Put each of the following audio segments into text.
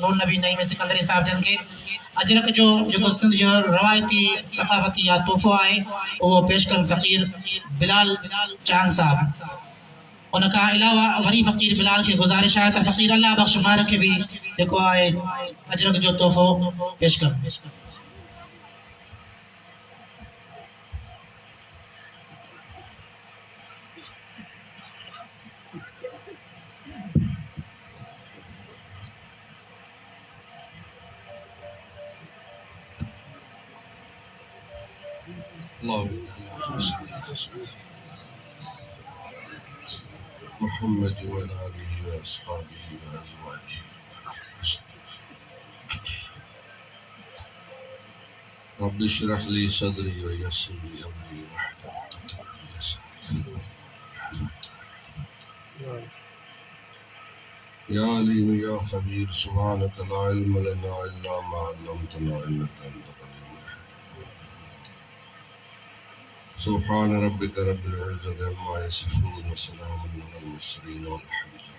नूर नबी नईम सिकंदरी साहब जन के अजरक जो जो सिंध जो रवायती सकाफती या तोहफ़ो है वो पेश कर फ़कीर बिलाल चांद साहब। उनका अलावा वरी फ़कीर बिलाल के गुजारिश है तो फ़कीर अल्लाह बख्श मार के भी जेको है अजरक जो तोहफ़ो पेश कर। محمد وعلى آله وأصحابه وأزواجه رب اشرح لي صدري ويسر لي أمري واحلل عقدة من لساني يا عليم يا خبير سبحانك لا علم لنا إلا ما علمتنا إنك أنت العليم الحكيم سبحان ربك رب العزة عما يصفون وسلام على المرسلين والحمد لله.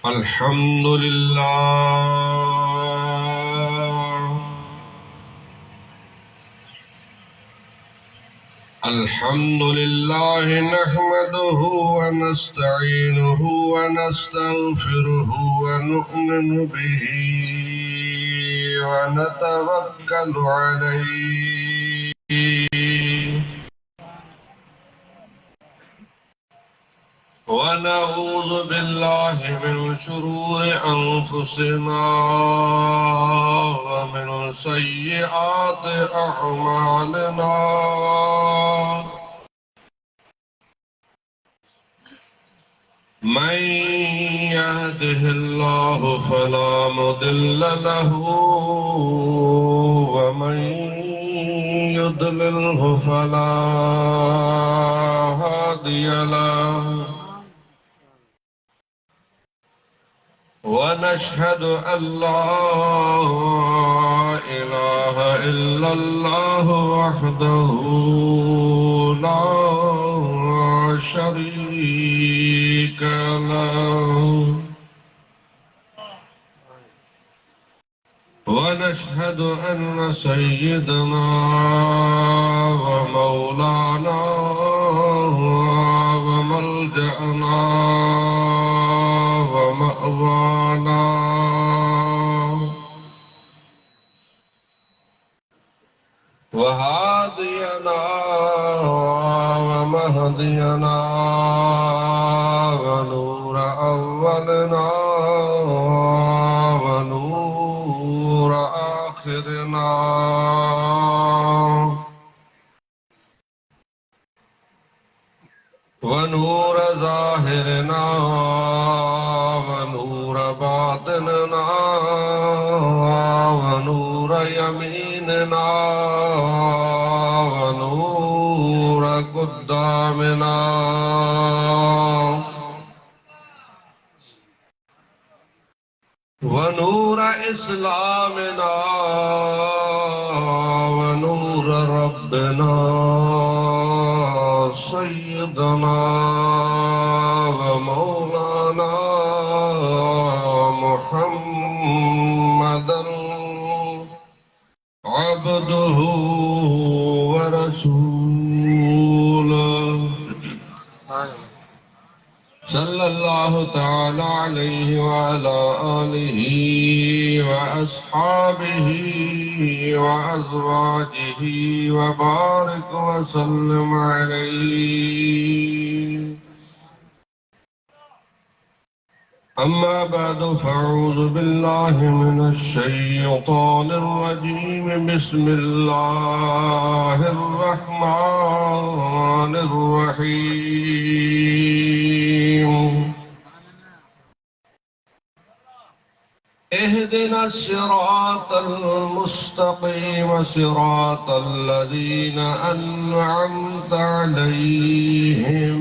الحمد لله الحمد لله نحمده ونستعينه ونستغفره ونؤمن به ونتوكل عليه ونعوذ بالله من شرور أنفسنا ومن سيئات أعمالنا من يهده الله فلا مضل له ومن يضلله فلا هادي له ونشهد أن لا إله إلا الله وحده لا شريك له ونشهد أن سيدنا ومولانا وملجأنا ومأوانا وهادينا ومهدينا ونور أولنا ونور آخرنا ونور ظاهرنا ونور باطننا ونور يميننا ونور قدامنا ونور إسلامنا ونور ربنا سيدنا ومولانا محمدا عبده ورسوله صلى الله تعالى عليه وعلى آله وأصحابه وأزواجه وبارك وسلم عليه. أما بعد فأعوذ بالله من الشيطان الرجيم بسم الله الرحمن الرحيم. اهدنا الصراط المستقيم صراط الذين أنعمت عليهم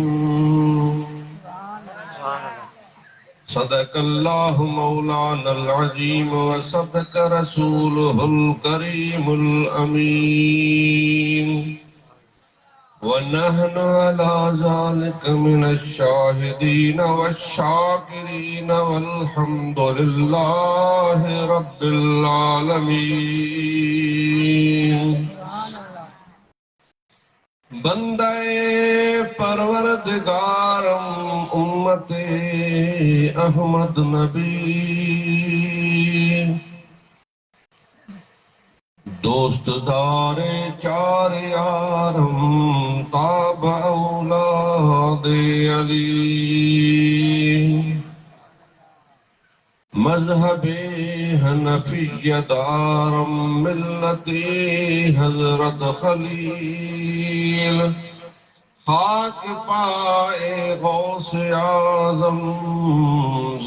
صدق الله مولانا العظيم وصدق رسوله الكريم الأمين. ونحن على ذلك من الشاهدين والشاكرين والحمد لله رب العالمين. बंदे परवरदिगारम उम्मते अहमद नबी, दोस्त दारे चार यारम ताब औलादे अली. मजहबे हनफियदारम मिल्लते हजरत खलील, खाक पाए गौस आजम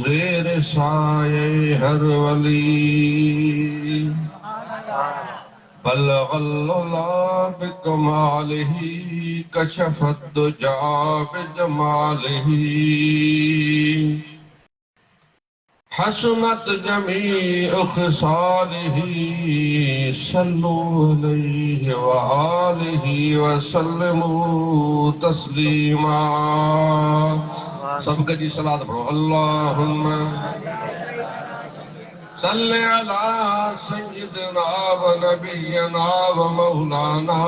ज़ेर साये हर वली. बलगल्ला बिकमालिही कशफत दुजा बिजमालिही, हसनत जमीअ ख़िसालिही सल्लु अलैहि व आलिहि व सल्लिमू तस्लीमा. सब कजी सलात पढ़ो. अल्लाहुम्मा सल्ले अला सय्यिदना व नबियना व मौलाना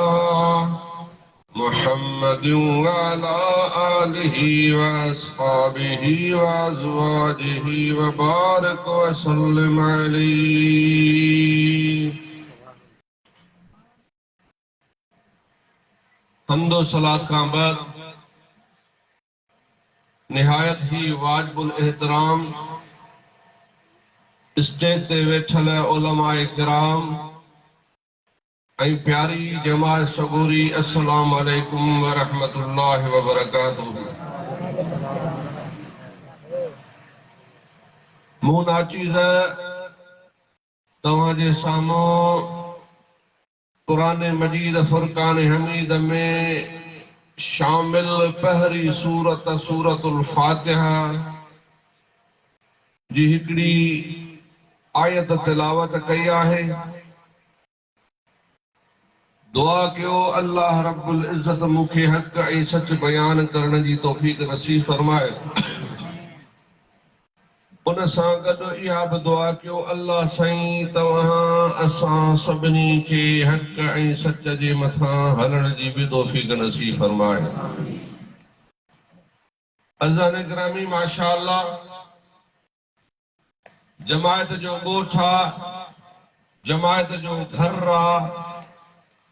मुहम्मद व अला आलिहि व अस्हाबिहि व अज़वाजिहि व बारिक व सल्लिम अलैहि. हम्दो सलात खां बाद निहायत ही वाजिबुल एहतराम स्टेज ते वेठल उलमाए किराम ऐं प्यारी जमात सगूरी, अस्सलाम वालेकुम व रहमतुल्लाहि व बरकातुहू. मूं नाचीज़ तव्हां जे साम्हूं क़ुरान मजीद फुरकान हमीद में शामिल पहिरीं सूरत सूरतुल फातिहा जी हिकड़ी आयत तिलावत कई आहे. दुआ कयो अल्लाह रब्बुल इज़्ज़त मूंखे हक़ ऐं सच बयान करण जी तौफ़ीक़ नसीब फरमाए. उन सां गॾु इहा बि दुआ कयो अल्लाह साईं तव्हां असां सभिनी खे हक़ ऐं सच जे मथां हलण जी बि तौफ़ीक़ नसीब फरमाए. अज़ान गिरामी माशाअल्लाह, जमायत जो ॻोठ आहे, जमायत जो घर आहे,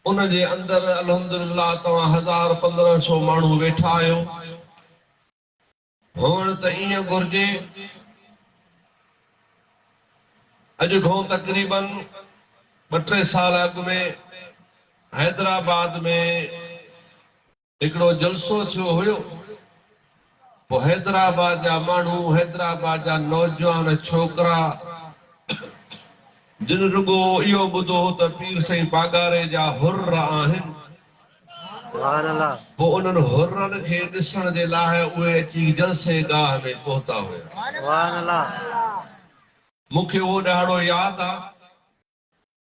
उन जे अंदर अल्हम्दुलिल्लाह तव्हां 1000-1500 माण्हू वेठा आहियो. हुअण त ईअं घुर्जे. अॼु खां तक़रीबन 2-3 साल अॻु में हैदराबाद में हिकिड़ो जलसो थियो हुयो. पोइ हैदराबाद जा माण्हू, हैदराबाद जा नौजवान छोकिरा जिन रुगो इहो ॿुधो त पीर साईं पागारे जा हुर्र आहिनि, पोइ उन्हनि हुर्रनि खे ॾिसण जे लाइ उहे अची जलसे गाह में पहुता हुया. मूंखे उहो ॾहाड़ो यादि आहे.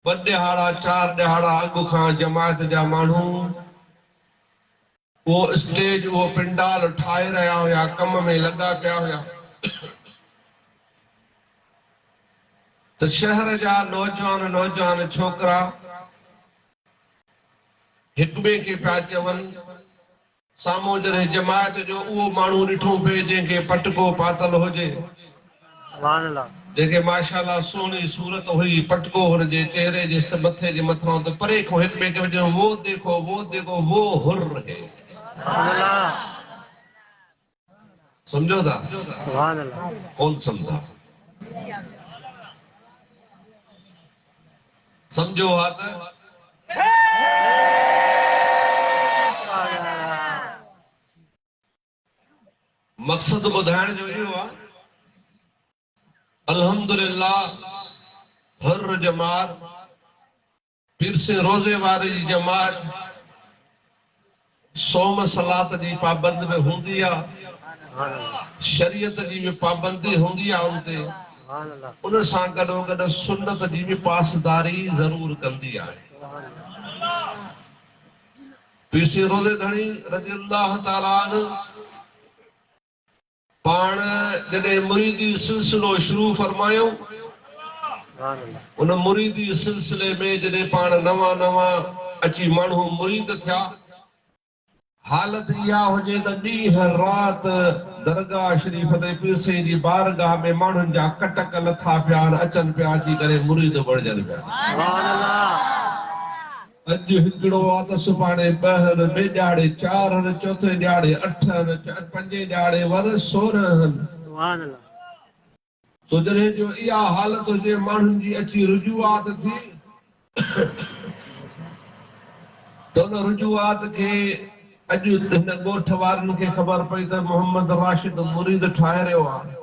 2 ॾहाड़ा 4 ॾहाड़ा अॻु खां जमायत जा माण्हू वो स्टेज, वो पिंडाल ठाहे रहा हुया, कम में लगा पिया हुया. तो शहर जा नौजवान छोकरा हिक ॿिए खे पिया चवनि, साम्हूं जॾहिं जमायत जो उहो माण्हू ॾिठो पिए जंहिंखे पटको पातल हुजे, जंहिंखे माशाअल्लाह सुहिणी सूरत हुई, पटको हुनजे चेहरे जे मथे जे मथां, त परे खां हिक ॿिए खे चयो, वो देखो वो हुर्र है. समझो था? कौन समझा? समझो हा त मक़सद ॿुधाइण जो इहो आहे. अल्हम्दुलिल्लाह हर जमात, पीर से रोज़े वारे जी जमात, सोम सलात जी पाबंद में हूंदी आहे, शरीयत जी भी पाबंदी होंगी आ उनते, उन सां गॾो गॾु सुन्नत जी भी पासदारी ज़रूर कंदी आहे. पीसी रोज़े धणी रज़ी अल्लाह ताला अन्हु पाण जॾहिं मुरीदी सिलसिलो शुरू फरमायो उन मुरीदी सिलसिले में जॾहिं पाण नवां नवां अची माण्हू मुरीद थिया हालत इहा हुजे त ॾींहं राति दरगाह शरीफ़ ते पीरसे जी बारगाह में माण्हुनि जा कटक लथा पिया अचनि पिया अची करे मुरीद बणजनि पिया। अॼु हिकिड़ो आहे त सुभाणे ॿ ॿिए ॾियारे 4 चौथे ॾियारे 8 पंजे ॾियारे वर 16 तो जॾहिं जो इहा हालत हुजे माण्हुनि जी अची रुजुआत थी त उन रुजुआत खे अॼु हिन ॻोठ वारनि खे ख़बर पई त मोहम्मद राशिद मुरीद ठाहे रहियो आहे।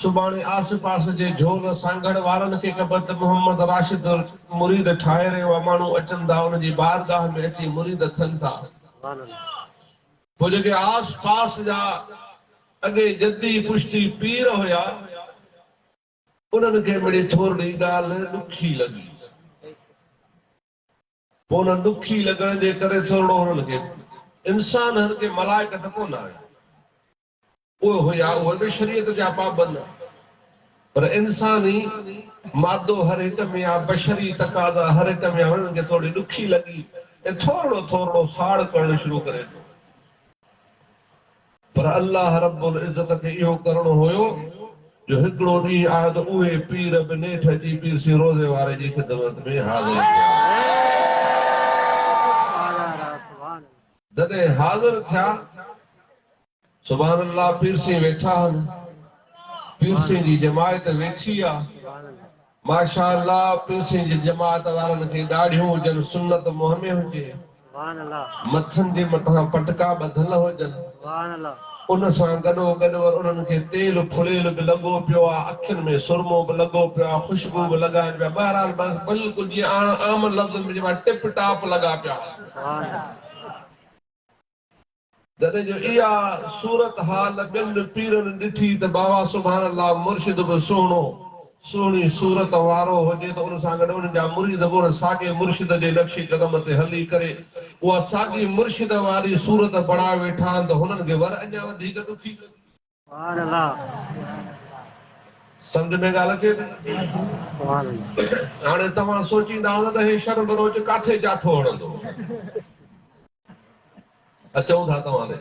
सुभाणे आस पास जे झोल सांगड़ वारनि खे ख़बर त मोहम्मद राशिद मुरीद ठाहे रहियो आहे। माण्हू अचनि था उनजी बारगाह में अची मुरीद थियनि था। पोइ जेके आस पास जा अॻे जद्दी पुश्ती पीर हुया उन्हनि खे मिड़ी थोरी ॻाल्हि ॾुखी लॻी। पोइ उन ॾुखी लॻण जे करे थोरो हुननि खे इंसाननि खे मलाइकत कोन आहे उहे हुया उहे बि शरीयत जा पाबंद पर इंसानी मादो हर हिक में आहे बशरी तक़ाज़ा हर हिक में हुननि खे थोरी ॾुखी लॻी ऐं थोरो थोरो साड़ करणु शुरू करे थो। पर अल्लाह रब्बुल इज़्ज़त खे इहो करणो हुयो जो हिकिड़ो ॾींहुं आहे त उहे पीर बि नेठ अची पीरसी रोज़े वारे जी ख़िदमत में हाज़िर थिया। जॾहिं हाज़िर थिया सुभान अल्लाह पीरसी वेठा आहिनि पीरसी जी जमायत वेठी आहे माशा अल्लाह पीरसी जी जमात वारनि खे ॾाढियूं हुजनि सुन्नत मुंहं में हुजे मथनि जे मथां पटका ॿधल हुजनि उन सां गॾो गॾु उन्हनि खे तेल फुड़ेल बि लॻो पियो आहे अखियुनि में सुरमो बि लॻो पियो आहे ख़ुशबू बि लॻाइनि पिया बहरहाल बिल्कुलु जीअं आम लफ़्ज़ में टिप टाप लॻा पिया। जॾहिं जो इहा सूरत हाल ॿिनि पीरनि ॾिठी त बाबा सुभान अल्लाह मुर्शिद बि सुहिणी सूरत वारो हुजे त उन सां गॾु उन जा मुरीद बि उन साॻे मुर्शिद जे नक्शे क़दम ते हली करे उहा साॻी मुर्शिद वारी सूरत बणाए वेठा आहिनि त हुननि खे वर अञा वधीक ॾुखी सम्झ में ॻाल्हि अचे थी। हाणे तव्हां सोचींदा हूंदा त हे शर्म रोज़ काथे जाथो हणंदो अचूं था तव्हां ने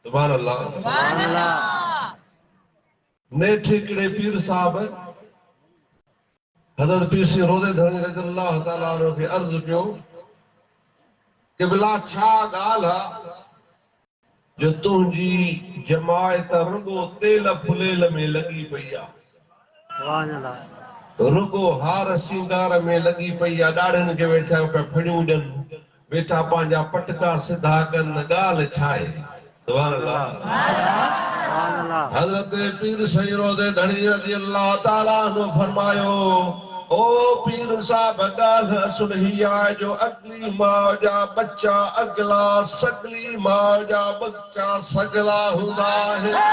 सुभान अल्लाह नेठ हिकिड़े पीर साहब हज़रत पीरसी रोज़े धणी रज़ी अल्लाह ताला अन्हु खे अर्ज़ु कयो कि भला छा ॻाल्हि आहे जो तुंहिंजी जमायत रुगो तेल फुलेल में लॻी पई आहे रुगो हार सिंगार में लॻी पई आहे ॾाढ़नि खे वेठा पिया फड़ियूं ॾियनि वेठा पंहिंजा पटका सिधा कनि ॻाल्हि छा आहे। सुभान अल्लाह हज़रत पीर साईं रोज़े धणी रज़ी अल्लाह ताला अन्हु फरमायो ओ पीर साहब ॻाल्हि असुल ही आहे जो अगली मां जा बच्चा अगला सगली मां जा बच्चा सगला हूंदा आहिनि।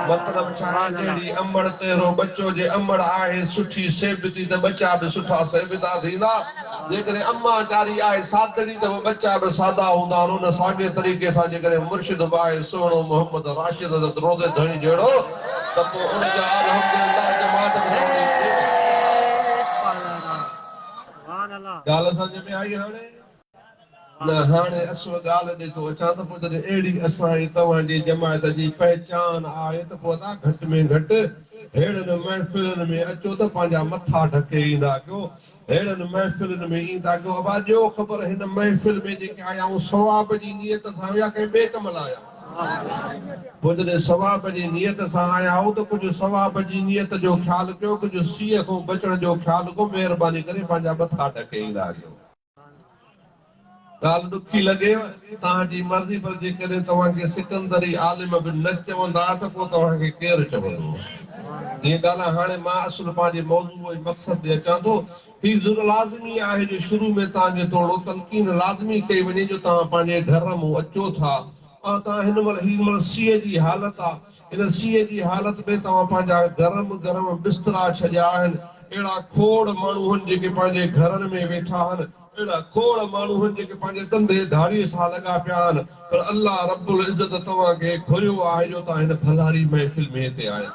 मतलब छा आहे जहिड़ी अमड़ तेरो बच्चो जे अमड़ आहे सुठी सेबती त बच्चा बि सुठा सेबता थींदा जेकॾहिं अम्मा कारी आहे सादड़ी त बच्चा बि सादा हूंदा आहिनि उन साॻे तरीक़े सां जेकॾहिं मुर्शिद बि आहे सुहिणो मोहम्मद राशिद रोज़े धणी जहिड़ो त पोइ उनजा अल्हम्दुलिल्लाह जमात ॻाल्हि सम्झ में आई हाणे न हाणे असुल ॻाल्हि ॾिठो अचां त पोइ जॾहिं अहिड़ी असांजी तव्हांजी जमायत जी पहचान आहे त पोइ अदा घटि में घटि अहिड़नि महफ़िलनि में अचो त पंहिंजा मथा ढके ईंदा कयो अहिड़नि महफ़िलनि में ईंदा कयो अबा ॾियो ख़बर हिन महफ़िल में जेके आया आहियूं सवाब जी नियत सां या कंहिं ॿिए कम लाइ आया पोइ जॾहिं सवाब जी नियत सां आया आहियूं त कुझु सवाब जी नियत जो ख़्यालु कयो कुझु सीअ खां बचण जो ख़्यालु कयो महिरबानी करे पंहिंजा मथा ढके ईंदा कयो। ॻाल्हि ॾुखी लॻेव तव्हांजी मर्ज़ी पर जेकॾहिं तव्हांखे सिकंदरी आलिम बि न चवंदा त पोइ तव्हांखे केरु चवंदो। हीअ ॻाल्हि हाणे मां असुल पंहिंजे मौज़ूअ जे मक़सद ते अचां थो हीअ ज़रूरु लाज़मी आहे जो शुरू में तव्हांखे थोरो तलक़ीन लाज़मी कई वञे जो तव्हां पंहिंजे घर मां अचो था ऐं तव्हां हिन महिल सीअ जी हालत आहे हिन सीअ जी हालत में तव्हां पंहिंजा गरम बिस्तरा छॾिया आहिनि अहिड़ा खोड़ माण्हू आहिनि जेके पंहिंजे घरनि में वेठा आहिनि अहिड़ा खोड़ माण्हू आहिनि जेके पंहिंजे धंधे धाड़ीअ सां लॻा पिया आहिनि पर अल्लाह रब्बुल इज़्ज़त तव्हांखे घुरियो आहे जो तव्हां हिन भलारी महफ़िल में हिते आया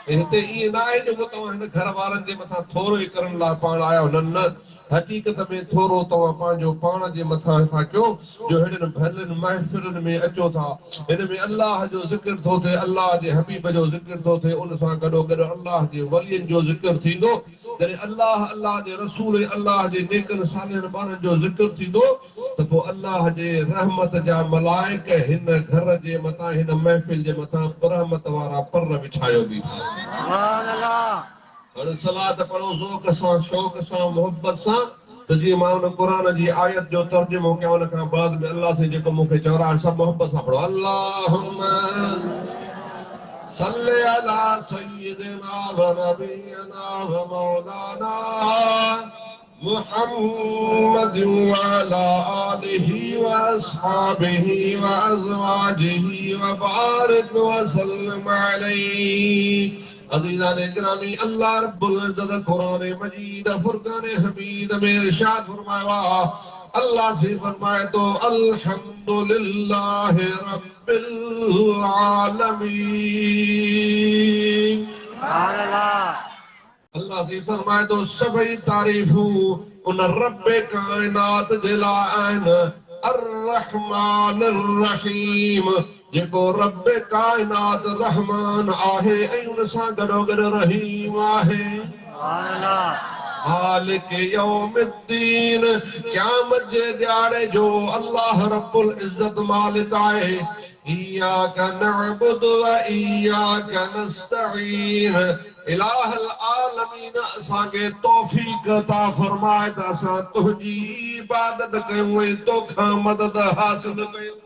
हिते ईअं न आहे जो तव्हां हिन घर वारनि जे मथां थोरो ई करण लाइ पाण आया न न हक़ीक़त में थोरो तव्हां पंहिंजो पाण जे मथां था कयो जो हिननि भलनि महफ़िलुनि में अचो था हिन में अल्लाह जो ज़िक्र थो थिए अल्लाह जे हबीब जो ज़िक्र थो थिए उन सां गॾोगॾु अल्लाह जे वलियनि जो ज़िक्र थींदो जॾहिं अल्लाह जे रसूल अल्लाह जे नेकनि सालनि ॿारनि जो ज़िक्र थींदो त पोइ अल्लाह जे रहमत जा मलाइक हिन घर जे मथां हिन महफ़िल जे मथां रहमत वारा पर विछायो बीठा हाणे सलात पढ़ो ज़ौक़ सां शौक़ सां मोहबत सां त जीअं मां उन क़ुरान जी आयत जो तर्जुमो कयां उन खां बाद में अल्लाह से जेको मूंखे चवराए सभु मोहबत सां पढ़ो अल्लाहुम्मा सल्लि अला सय्यिदिना व नबियना व मौलाना मुहम्मद व अला आलिहि व अस्हाबिहि व अज़वाजिहि व बारिक व सल्लिम अलैहि अज़ीज़ान इकरामी अल्लाह रब्बुल इज़्ज़त कुरान मजीद फुरकान हमीद में इरशाद फरमाया अल्लाह से फरमाए तो अल्हम्दुलिल्लाह रब्बिल आलमीन अल्लाह से फरमाए तो सभी तारीफूं उन रब कायनात जे लाइ आहिनि अर्रहमान अर्रहीम जेको रब कायनात रहमान आहे ऐं उन सां गॾोगॾु रहीम आहे मालिक यौमिद्दीन क़यामत जे ॾियारे जो अल्लाह रब्बुल इज़्ज़त मालिक आहे इय्याका नअबुदु व इय्याका नस्तईन इलाहुल आलमीन असांखे तौफ़ीक़ अता फरमाए त असां तुंहिंजी इबादत कयूं ऐं तोखां मदद हासिल कयूं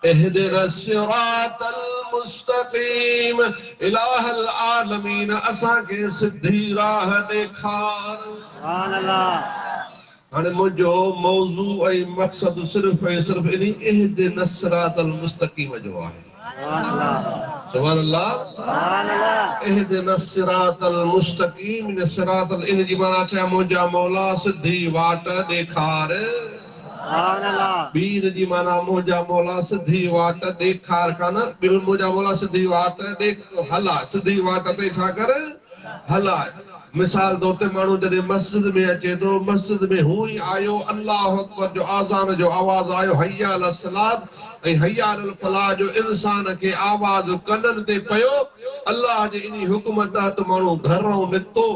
اهدنا الصراط المستقيم اله العالمين असांखे सिधी राह ॾेखार सुभान अल्लाह हाणे मुंहिंजो मौज़ू ऐं मक़सद सिर्फ़ ऐं सिर्फ़ इन اهدنا الصراط المستقيم जो आहे सुभान अल्लाह اهدنا الصراط المستقيم इन सिरात इन जी माना छा मुंहिंजा मौला सिधी वाट ॾेखार बीर जी माना मुंहिंजा मौला सिधी वाट ॾेखार कान मुंहिंजा मौला सिधी वाट हलाए सिधी वाट ते छा कर हलाए मिसाल तौर ते माण्हू जॾहिं मस्जिद में अचे थो मस्जिद में हू ई आयो अल्लाहु अकबर जो आज़ान जो आवाज़ आयो हय्या अल सलात ऐं हय्या अल फलाह जो इंसान खे आवाज़ कननि ते पियो अल्लाह जे इन हुकुम तहत माण्हू घरों निकितो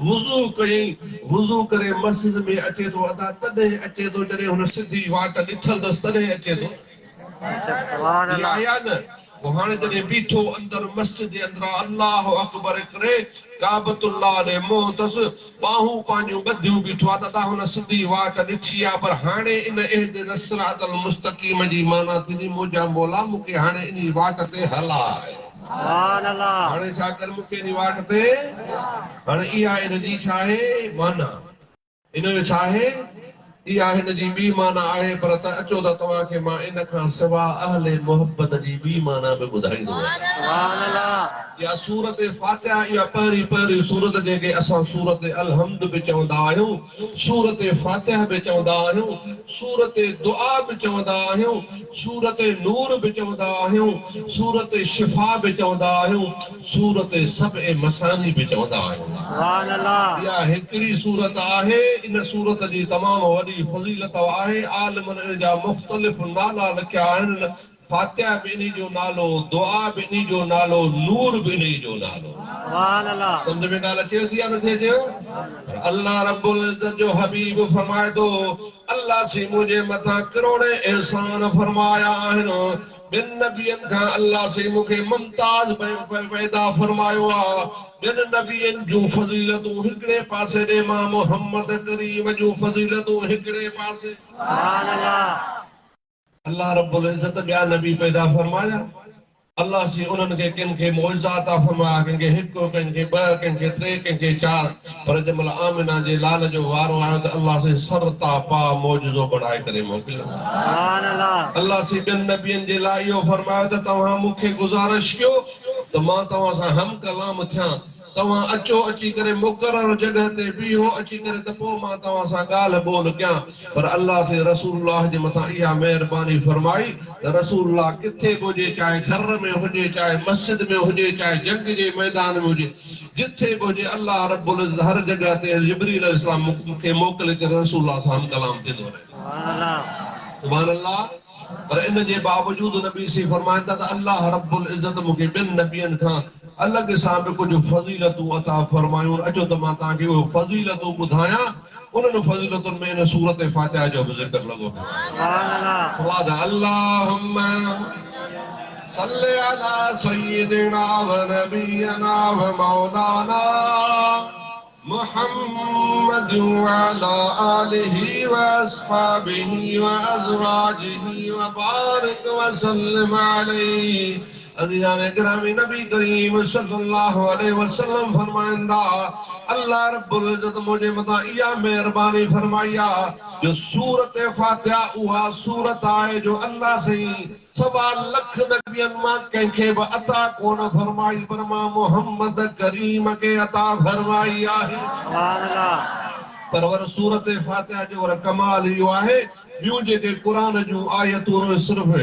वुज़ू कयईं वुज़ू करे मस्जिद में अचे थो अदा तॾहिं अचे थो जॾहिं हुन सिधी वाट ॾिठल अथसि तॾहिं अचे थो आया न हाणे जॾहिं बीठो अंदर मस्जिद जे अंदरि अल्लाह अकबर करे काबतुल्लाह ॾे मुंहुं अथसि बाहूं पंहिंजूं ॿधियूं बीठो आहे त हुन सिधी वाट ॾिठी आहे पर हाणे इन इहदिना सिरातल मुस्तक़ीम जी माना थींदी मुंहिंजा मौला मूंखे हाणे इन वाट ते हलाए हाणे छा कर मूंखे इन वाट ते हाणे इहा इन जी छा आहे माना इन जो छा आहे इहा हिन जी ॿी माना आहे पर त अचो त तव्हांखे मां इन खां सवा अहले मोहब्बत जी ॿी माना बि ॿुधाईंदो इहा सूरत फातिहा इहा पहिरीं सूरत जेके असां सूरत अलहम्द बि चवंदा आहियूं सूरत फातिहा बि चवंदा आहियूं सूरत दुआ बि चवंदा आहियूं सूरत नूर बि चवंदा आहियूं सूरत शिफा बि चवंदा आहियूं सूरत सबए मसानी बि चवंदा आहियूं इहा हिकिड़ी सूरत आहे इन सूरत जी तमामु वॾी फज़ीलत आहे आलिमनि जा मुख़्तलिफ़ नाला लिखिया आहिनि फातिहा बि इन जो नालो दुआ बि इन जो नालो नूर बि इन जो नालो सम्झ में ॻाल्हि अचेव थी या नथी अचेव अल्लाह रब्बुल इज़्ज़त जो हबीब फरमाए थो अल्लाह से मुंहिंजे मथां करोड़े एहसान फरमाया आहिनि ॿिनि नबियनि खां अल्लाह से मूंखे मुमताज़ पैदा फरमायो आहे ॿिनि नबियनि जूं फज़ीलतूं हिकिड़े पासे ॾे मां मोहम्मद करीम जूं फज़ीलतूं हिकिड़े पासे अल्लाह रब्बुल इज़्ज़त ॿिया नबी पैदा फरमाया अल्लाह से उन्हनि खे किन खे मौइज़ात फरमाया कंहिंखे हिकु कंहिंखे ॿ कंहिंखे टे कंहिंखे चार पर जंहिं महिल आमिना जे लाल जो वारो आयो त अल्लाह से सरता पा मौजूदो बढ़ाए करे मोकिलियो अल्लाह से ॿियनि नबियनि जे लाइ इहो फरमायो त तव्हां मूंखे गुज़ारिश कयो त मां तव्हां सां हम कलाम थियां त तव्हां अचो अची करे मुक़रर जगह ते बीहो अची करे त पोइ मां तव्हां सां ॻाल्हि ॿोल कयां पर अल्लाह से रसूलुल्लाह जे मथां इहा महिरबानी फरमाई त रसूलुल्लाह किथे बि हुजे चाहे घर में हुजे चाहे मस्जिद में हुजे चाहे जंग जे मैदान में हुजे जिथे बि हुजे अल्लाह रब्बुल इज़्ज़त हर जगह ते जिब्रील अलैहिस्सलाम खे मोकिले करे रसूलुल्लाह सां कलाम थींदो रहे सुभान अल्लाह पर इन जे बावजूद नबी सी फरमाइंदा त अल्लाह रब्बुल इज़्ज़त मूंखे ॿिनि नबियनि खां अलॻि सां बि कुझु फज़ीलतूं अता फरमायूं अचो त मां तव्हांखे उहे फज़ीलतूं ॿुधायां उन्हनि फज़ीलतुनि में इन सूरत फातिहा जो बि ज़िक्र लॻो पियो अल्लाहुम्मा सल्ली अला सय्यिदिना व नबियना व मौलाना मुहम्मद व अला आलिहि व अस्हाबिहि व अज़वाजिहि व बारिक व सल्लिम अलैहि अज़ीज़ान गिरामी नबी करीम सल्लल्लाहु अलैहि वसल्लम फरमाइंदा अल्लाह रब्बुल इज़्ज़त मुझे मथा इया मेहरबानी फरमाया जो सूरत फातिहा उहा सूरत आहे जो अल्लाह सही 1.25 लख नबियन मां कंहिंखे बि अता कोन फरमाई पर मां मोहम्मद करीम खे अता फरमाई आहे सुभान अल्लाह परवर सूरत फातिहा जो वर कमाल इहो आहे ॿियूं जेके क़ुरान जूं आयतूं सिर्फ़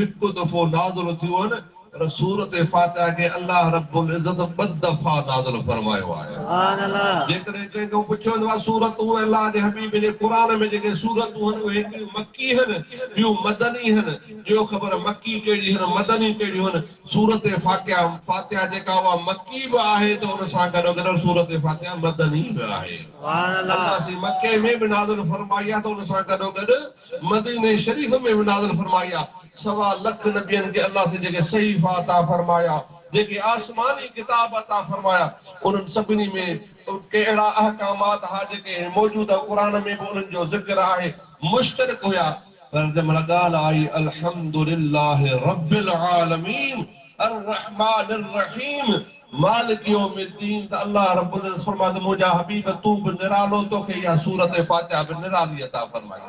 हिकु दफ़ो नाज़िल थियूं आहिनि पर सूरत फातिहा खे अल्लाह रब्बुल इज़्ज़त 2 दफ़ा नाज़िल फरमायो आहे सुभान अल्लाह जेकॾहिं कंहिंखां पुछियो वञो आहे सूरतूं अल्लाह जे हबीब जे क़ुरान में जेके सूरतूं आहिनि उहे हिकिड़ियूं मकी आहिनि ॿियूं मदनी आहिनि जो ख़बर मकी कहिड़ी आहिनि मदनी कहिड़ियूं आहिनि सूरत फातिहा जेका उहा मकी बि आहे त उन सां गॾोगॾु सूरत फातिहा मदनी बि आहे अल्लाह सी मके में भी नाज़िल फरमाया तो उन सां गॾोगॾु मदीने शरीफ में भी नाज़िल फरमाया 1.25 लख नबियन के अल्लाह से जेके सहीफ़ा अता फरमाया जेके आसमानी किताब अता फरमाया उन्हनि सभिनी में के अहिड़ा अहकामात हा जेके मौजूदा क़ुरान में भी उन्हनि जो ज़िक्र आहे मुश्तरक हुया पर जंहिं महिल ॻाल्हि आई अल्हम्दुलिल्लाह रब्बिल आलमीन अर्रहमानिर रहीम मालिक यौमिद्दीन त अल्लाह रब्बुल इज़्ज़त फरमाता मुंहिंजा हबीब तू बि निरालो तोखे इहा सूरत फातिहा बि निराली अता फरमाई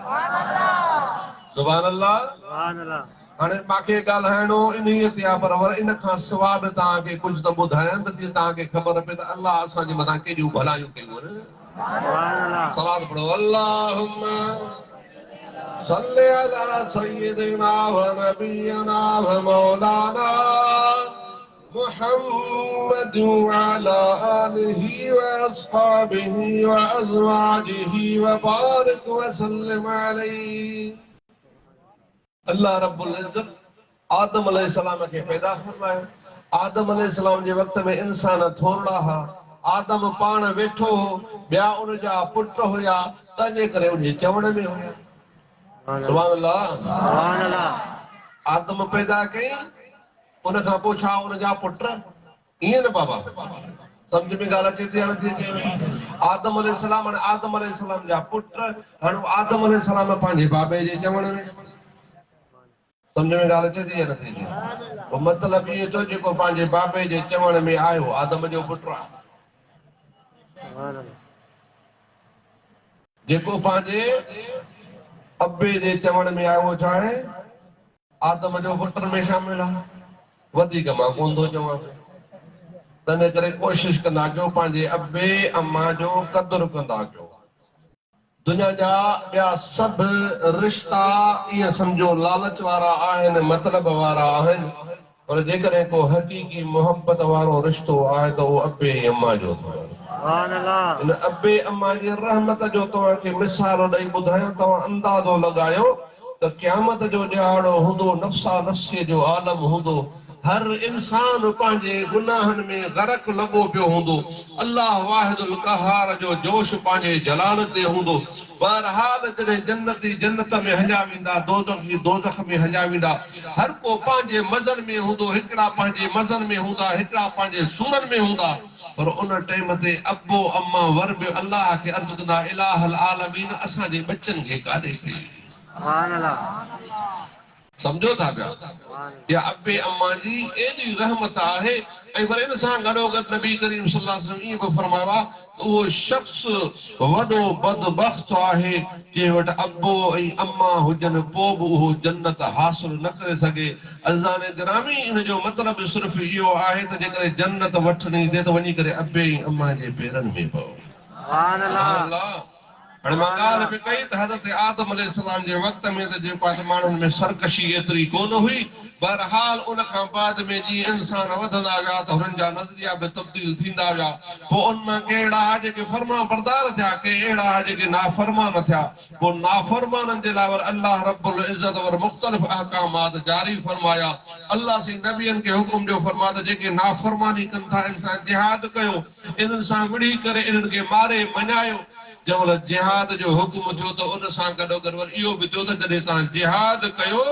सुभान अल्लाह सुभान अल्लाह हाणे मूंखे ॻाल्हाइणो इन्हीअ ते आहे पर इन खां सवाइ बि तव्हांखे कुझु त ॿुधायां त जीअं तव्हांखे ख़बर पए त अल्लाह असांजे मथां केॾियूं भलायूं कयूं आहिनि सुभान अल्लाह सलात पढ़ो अल्लाहुम्मा सल्ली अला सय्यिदिना व नबियना व मौलाना मुहम्मद व अला आलिहि व अस्हाबिहि व अज़वाजिहि व बारिक व सल्लिम अलैहि अल्लाह रब्बुल इज़्ज़त आदम अलैहिस्सलाम खे पैदा फरमायो आदम अलैहिस्सलाम जे वक़्त में इंसान थोड़ा हा आदम पाण वेठो हो ॿिया उनजा पुट हुया तंहिंजे करे उनजे चवण में हुया सुभान अल्लाह सुभान अल्लाह आदम पैदा कई उन खां पोइ छा उनजा पुट ईअं न बाबा समझ में ॻाल्हि अचे थी या नथी अचे आदम अलैहिस्सलाम जा पुट हाणे आदम अलैहिस्सलाम पंहिंजे बाबे जे चवण में समझ में ॻाल्हि अचे थी या नथी अचे पोइ मतिलबु इहो थो जेको पंहिंजे बाबे जे चवण में आयो आदम जो पुट आहे जेको पंहिंजे अबे जे चवण में आयो छा आहे आदम जो पुट में शामिल आहे वधीक मां कोन थो चवां तंहिं करे कोशिशि कंदा कयो पंहिंजे अबे अम्मा जो क़दुरु कंदा कयो दुनिया जा ॿिया सभु रिश्ता ईअं सम्झो लालच वारा आहिनि मतिलब वारा आहिनि पर जेकॾहिं को हक़ीक़ी मोहबत वारो रिश्तो आहे त उहो अबे ऐं अम्मा जो इन अबे अम्मा जी रहमत जो तव्हांखे मिसाल ॾेई ॿुधायां तव्हां अंदाज़ो लॻायो त क़यामत जो ॾियारो हूंदो नफ़्सा नफ़्सीअ जो आलम हूंदो हर इंसान पंहिंजे गुनाहनि में गरक लॻो पियो हूंदो अल्लाह वाहिदुल क़हार जो जोश पंहिंजे जलाल ते हूंदो बहरहाल जॾहिं जन्नती जन्नत में हलिया वेंदा दोज़खी दोज़ख में हलिया वेंदा हर को पंहिंजे मज़न में हूंदो हिकिड़ा पंहिंजे मज़न में हूंदा हिकिड़ा पंहिंजे सूरनि में हूंदा पर उन टाइम ते अबो अम्मा वर बि अल्लाह खे अर्ज़ु कंदा इलाहल आलमीन असांजे बच्चनि खे काॾे कई सुभान अल्लाह समझो था पिया या अबे अम्मा जी एडी रहमत आहे ऐं पर इन सां गॾोगॾु नबी करीम सल्लल्लाहु अलैहि वसल्लम ईअं बि फरमायो आहे उहो शख़्स वॾो बदबख़्त आहे जे वटि अबो ऐं अम्मा हुजनि पोइ बि उहो जन्नत हासिल न करे सघे। अज़ान गिरामी इन जो मतिलबु सिर्फ़ु इहो आहे त जेकॾहिं जन्नत वठणी थिए त वञी करे अबे ऐं अम्मा जे पेरनि में पओ। सुभान अल्लाह। हाणे मां ॻाल्हि बि कई त हज़रत आदम अलैहिस्सलाम जे वक़्त में त जेको आहे माण्हुनि में सरकशी एतिरी कोन हुई। बहरहाल उन खां बाद में जीअं इंसान वधंदा विया त हुननि जा नज़रिया बि तब्दील थींदा विया। पोइ उन मां के अहिड़ा जेके फर्मा बरदार थिया, के अहिड़ा जेके नाफ़रमान थिया। पोइ नाफ़रमाननि जे लाइ वरी अल्लाह रब्बुल इज़्ज़त वरी मुख़्तलिफ़ अहकामात जारी फरमाया। अल्लाह से नबियनि खे हुकुम ॾियो फरमाया त जेके नाफ़रमानी कनि था इंसान जिहाद कयो, इन्हनि सां विढ़ी करे इन्हनि खे मारे मञायो। जंहिंमहिल जिहाद जो हुकुम थियो त उन सां गॾोगॾु वरी इहो बि थियो त जॾहिं तव्हां जिहाद कयो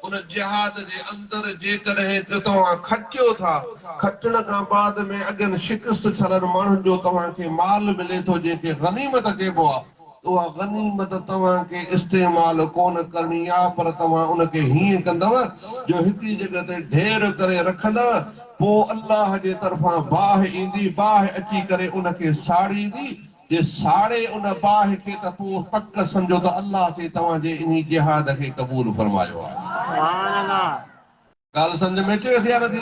उन जिहाद जे अंदरि जेकॾहिं तव्हां खटियो था, खटण खां बाद में अॻियां शिकस्त थियल माण्हुनि जो तव्हांखे माल मिले थो जंहिंखे गनीमत चइबो आहे, उहा गनीमत तव्हांखे इस्तेमालु कोन करणी आहे, पर तव्हां उनखे हीअं कंदव जो हिकिड़ी जॻह ते ढेर करे रखंदव। पोइ अल्लाह जे तरफ़ां बाहि ईंदी, बाहि अची करे उनखे साड़ींदी। जे साड़े उन बाहि खे त पोइ पक सम्झो त अल्लाह से तव्हांजे इन जिहाद खे क़बूल फरमायो आहे। सुभान अल्लाह। ॻाल्हि सम्झ में अचे या नथी?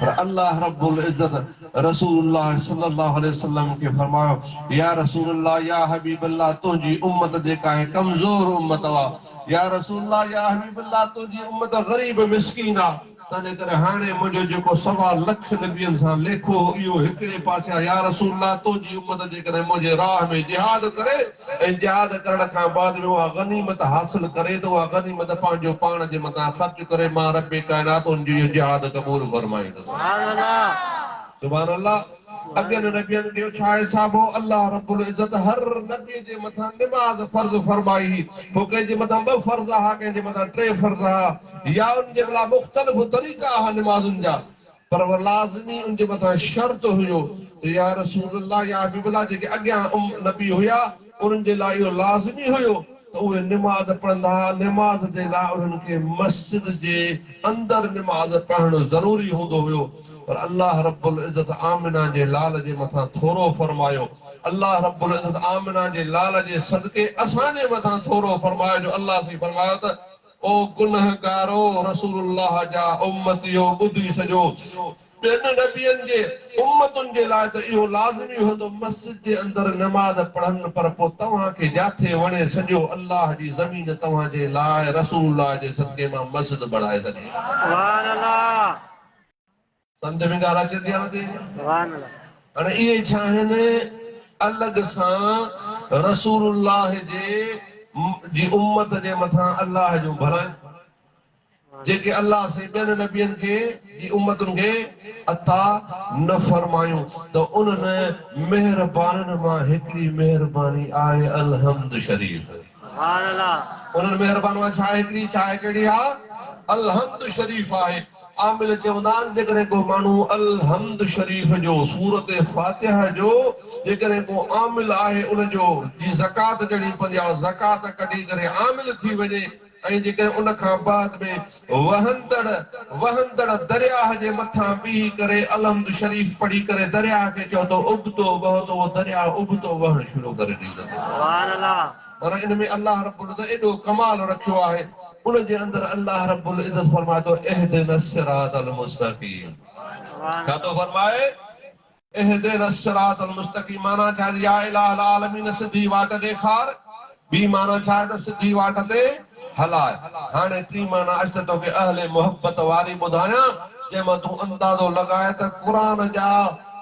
पर अल्लाह रब्बुल इज़्ज़त रसूलुल्लाह सल्लल्लाहु अलैहि वसल्लम खे फरमायो, या रसूलुल्लाह या हबीबल्लाह तुंहिंजी उम्मत जेका आहे कमज़ोर उम्मत आहे। या रसूलुल्लाह या हबीबल्लाह तुंहिंजी उम्मत ग़रीब मिस्कीन आहे। तंहिंजे करे हाणे मुंहिंजो जेको 1.25 लख नबियनि सां लेखो इहो हिकिड़े पासे आहे। या रसूलुल्लाह तुंहिंजी उम्मत जेकॾहिं मुंहिंजे राह में जिहाद करे ऐं जिहाद करण खां बाद में उहा गनीमत हासिल करे त उहा गनीमत पंहिंजो पाण जे मथां ख़र्च करे मां रब्बे काइनात उनजी जिहाद क़बूल फरमाईंदुसि। सुभान अल्लाह। सुभान अल्लाह। अॻियनि नबियनि खे छा हिसाब हो? अल्लाह रब्बुल इज़्ज़त हर नबी जे मथां निमाज़ फर्ज़ फरमाई। पोइ कंहिंजे मथां 2 फर्ज़ हा, कंहिंजे मथां 3 फर्ज़ हा, या उनजे लाइ मुख़्तलिफ़ तरीक़ा हा निमाज़ुनि जा, पर वो लाज़मी उनजे मथां शर्त हुयो। या रसूलुल्लाह या हबीबल्लाह जेके अॻियां नबी हुया उन्हनि जे लाइ इहो लाज़मी हुयो त उहे निमाज़ पढ़ंदा। निमाज़ जे लाइ उन्हनि खे मस्जिद जे अंदरि निमाज़ पढ़णु ज़रूरी हूंदो हुयो। पर अल्लाह रब्बुल इज़्ज़त आमिना जे लाल जे मथां थोरो फरमायो। अल्लाह रब्बुल इज़्ज़त आमिना जे लाल जे सदके असांजे मथां थोरो फरमायो जो अल्लाह से फरमायो त ओ गुनहगारो रसूलुल्लाह जा उम्मतियो ॿुधी सॼो। ॿियनि नबियनि जे उम्मतुनि जे लाइ त इहो लाज़मी हूंदो मस्जिद जे अंदरि नमाज़ पढ़नि, पर पोइ तव्हांखे जिथे वणे सॼो अल्लाह जी ज़मीन तव्हांजे लाइ रसूलुल्लाह जे सदके मां मस्जिद बणाए सघे। सुभान अल्लाह। सम्झ में ॻाल्हि अचे थी या नथी? सुभान अल्लाह। हाणे इहे छा आहिनि? अलॻि सां रसूलुल्लाह जी उम्मत जे मथां अल्लाह जूं भलायूं जेके अल्लाह से ॿियनि नबियनि खे जी उम्मतुनि खे अता न फरमायूं त उन्हनि महिरबानियुनि मां हिकिड़ी महिरबानी आहे अलहम्द शरीफ़। सुभान अल्लाह। उन्हनि महिरबानी मां छा हिकिड़ी छा कहिड़ी आहे? अलहम्द शरीफ़ आहे। आमिल चवंदा आहिनि जेकॾहिं को माण्हू अलहम्द शरीफ़ जो सूरत फातिहा जो जेकॾहिं को आमिल आहे उनजो जी ज़कात जहिड़ी पवंदी आहे, ज़कात कढी करे आमिल थी वञे ऐं जेकॾहिं उन खां बाद में वहंदड़ दरियाह जे मथां बीही करे अलहम्द शरीफ़ पढ़ी करे दरियाह खे चओ त उबतो वहंदो, उहो दरियाह उबतो वहणु शुरू करे ॾींदो। सुभान अल्लाह। पर इन में अल्लाह रब्बुल इज़्ज़त एॾो कमाल रखियो आहे। उन जे अंदरि अल्लाह रब्बुल इज़्ज़त फरमाए थो इहदिनस सिरातल मुस्तक़ीम। छा थो फरमाए? इहदिनस सिरातल मुस्तक़ीम माना छा? या इलाहल आलमीन सिधी वाट ॾेखार। ॿी माना छा आहे त सिधी वाट ते हलाए। हाणे टी माना अच तोखे अहले मोहब्बत वारी ॿुधायां जंहिंमां तूं अंदाज़ो लॻाए त क़ुर जा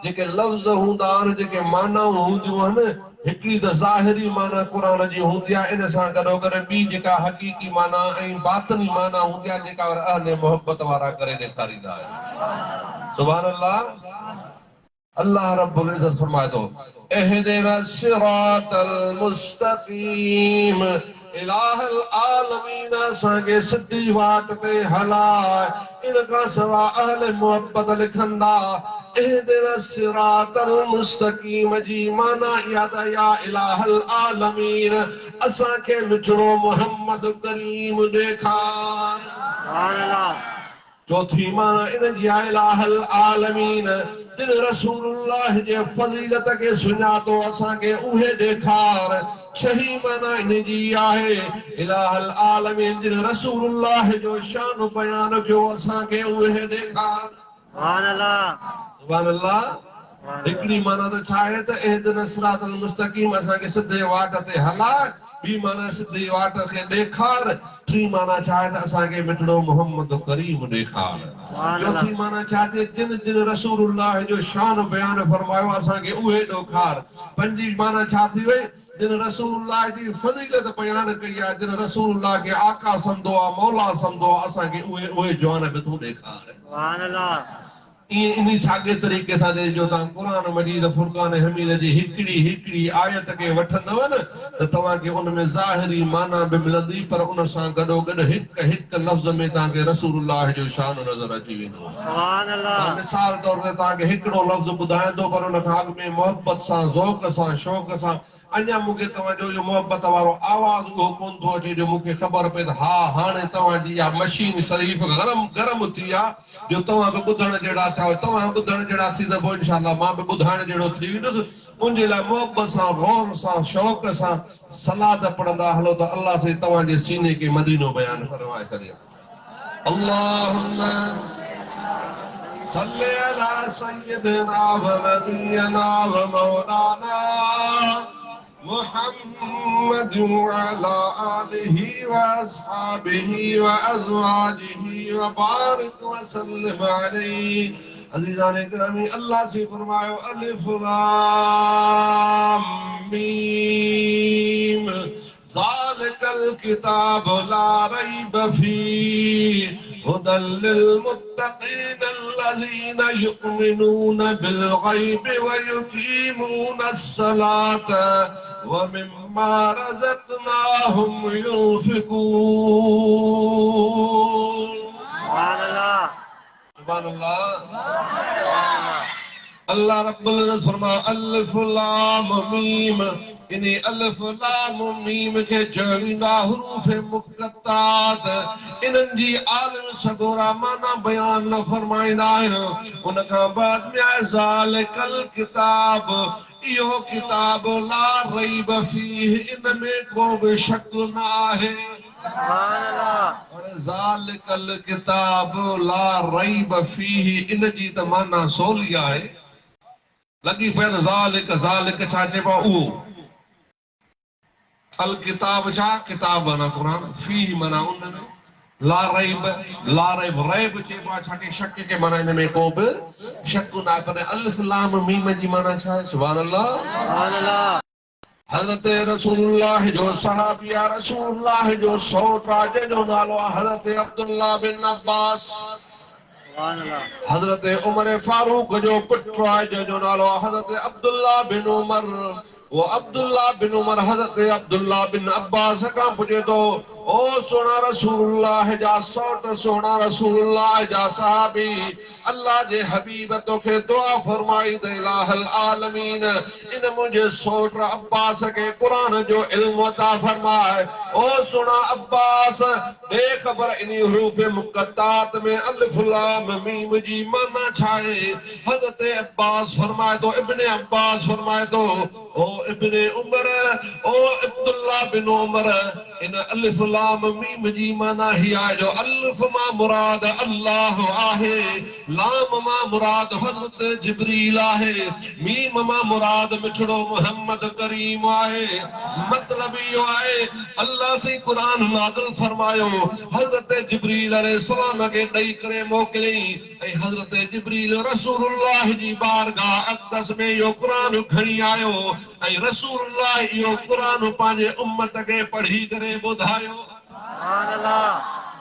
जेके लफ़्ज़ हूंदा आहिनि, जेके मानाऊं हूंदियूं आहिनि, हिकिड़ी त ज़ाहिरी माना क़ुर जी हूंदी आहे, इन सां गॾोगॾु ॿी जेका हक़ीक़ी माना ऐं बातिनी माना हूंदी आहे जेका अहले मोहब्बत वारा करे ॾेखारींदा आहिनि। सुभान अल्लाह। अल्लाह रब्बुल इज़्ज़त फरमाए थो इहदिनस सिरातल मुस्तक़ीम। इलाहल आलमीन असांखे सिधी वाट ते हलाए इन खां सवा अहल मोहब्बत लिखंदा इहदिना सिरातल मुस्तकीम जी माना याद या इलाहल आलमीन असांखे मिठड़ो मोहम्मद करीम ॾेखार सुभान अल्लाह चौथी माना इन जी इलाहल आलमीन जिन रसूलुल्लाह जे फज़ीलत के सुञातो असांखे उहे ॾेखार छही माना इन जी आहे इलाहल आलमीन जिन रसूलुल्लाह जो शान बयान कयो असांखे उहे ॾेखार सुभान अल्लाह सुभान अल्लाह हिकिड़ी माना त छा आहे त इहदिना सिरातल मुस्तकीम असांखे सिधे वाट ते हलाए ॿी माना सिधी वाट खे ॾेखार टी माना छा आहे त असांखे मिठड़ो मोहम्मद करीम ॾेखार चौथी माना छा थिए जिन जिन रसूलुल्लाह जो शान बयान फरमायो असांखे उहे ॾेखार पंजी माना छा थी वई जिन रसूलुल्लाह जी फज़ीलत बयान कई आहे जिन रसूलुल्लाह खे आका सम्झो आहे मौला सम्झो आहे असांखे उहे जवान बि तूं ॾेखार सुभान अल्लाह इन साॻे तरीक़े सां जो तव्हां क़ुरान मजीद फुरक़ान हमीद जी हिकिड़ी आयत खे वठंदव न त तव्हांखे उन में ज़ाहिरी माना बि मिलंदी पर उन सां गॾोगॾु हिक लफ़्ज़ में तव्हांखे रसूलुल्लाह जो शान नज़र अची वेंदो सुभान अल्लाह मिसाल तौर ते तव्हांखे हिकिड़ो लफ़्ज़ ॿुधाईंदो पर उन खां अॻु में मोहब्बत सां ज़ौक़ सां शौक़ सां अञा मूंखे तव्हांजो इहो मोहब्बत वारो आवाज़ उहो कोन थो अचे जो मूंखे ख़बर पए त हा हाणे तव्हांजी इहा मशीन शरीफ़ गरम थी आहे जो तव्हां बि ॿुधण जहिड़ा थिया तव्हां ॿुधण जहिड़ा थी त पोइ इंशाअल्लाह मां बि ॿुधाइण जहिड़ो थी वेंदुसि उनजे लाइ मोहब्बत सां गौर सां शौक़ सां सलाद पढ़ंदा हलो त अल्लाह से तव्हांजे सीने खे मदीनो बयान फरमाए छॾियो अल्लाहुम्मा सल्ली अला सय्यिदना व नबियना व मौलाना मुहम्मद व अला आलिहि व अस्हाबिहि व अज़वाजिहि व बारिक व सल्लिम अलैहि अज़ीज़ान गिरामी अल्लाह से फरमायो अलिफ लाम मीम ज़ालिकल किताब ला रैब फीह हुदल लिल मुत्तक़ीन अल्लज़ीना युमिनून बिल गैब व युकीमून अस्सलात व मिम्मा रज़क़नाहुम युनफिकून सुभान अल्लाह सुभान अल्लाह अल्लाह रब्बुल इज्जत फरमाए अलिफ लाम मीम इन्ही अलिफ लाम मीम के जड़ींदा हुरूफ मुक़त्तात इन्हनि जी आलिम सगोरा माना बयान न फरमाईंदा आहिनि उन खां बाद में आहे ज़ालिकल किताब इहो किताब ला रैब फीह इन में को बि शक न आहे सुभान अल्लाह और ज़ालिकल किताब ला रैब फीह इन जी त माना सोली आहे लगी पे ज़ालिक ज़ालिक छा चइबो आहे उहो अल किताब छा किताब माना कुरान फी माना उन में ला रैब रैब चइबो आहे छाके शक के माना इन में को बि शक न करे अलिफ लाम मीम जी माना छा आहे सुभान अल्लाह हज़रत रसूलुल्लाह जो सहाबी आहे रसूलुल्लाह जो सौट आहे जंहिंजो नालो आहे हज़रत अब्दुल्लाह बिन अब्बास सुभान अल्लाह हज़रत उमर फारूक जो पुटु आहे जंहिंजो नालो आहे हज़रत अब्दुल्लाह बिन उमर वो अब्दुल्लाह बिन उमर हज़रत अब्दुल्लाह बिन अब्बास खां पुछे थो ओ सोना रसूलुल्लाह जा सौट सोना रसूलुल्लाह जा सहाबी अल्लाह जे हबीब तोखे दुआ फरमाई त इलाहल आलमीन इन मुंहिंजे सौट अब्बास खे क़ुरान जो इल्म अता फरमाए ओ सोना अब्बास दे ख़बर इन हरूफ मुक़त्तात में अलिफ लाम मीम जी माना छा आहे हज़रत अब्बास फरमाए थो इब्न अब्बास फरमाए थो ओ इब्न उमर ओ अब्दुल्लाह बिन उमर इन अलिफ लाम मीम जी माना ही आहे जो अलिफ मां मुराद अल्लाह आहे लाम मां मुराद हज़रत जिब्रील आहे मीम मां मुराद मिठड़ो मोहम्मद करीम आहे मतलब इहो आहे अल्लाह से कुरान नाज़िल फरमायो हज़रत जिब्रील अलैहिस्सलाम खे ॾेई करे मोकिलियईं ऐं हज़रत जिब्रील रसूलुल्लाह जी बारगाह अक़दस में इहो क़ुरान खणी आयो ऐं रसूलुल्लाह इहो क़ुरान पंहिंजे उम्मत खे पढ़ी करे ॿुधायो सुभान अल्लाह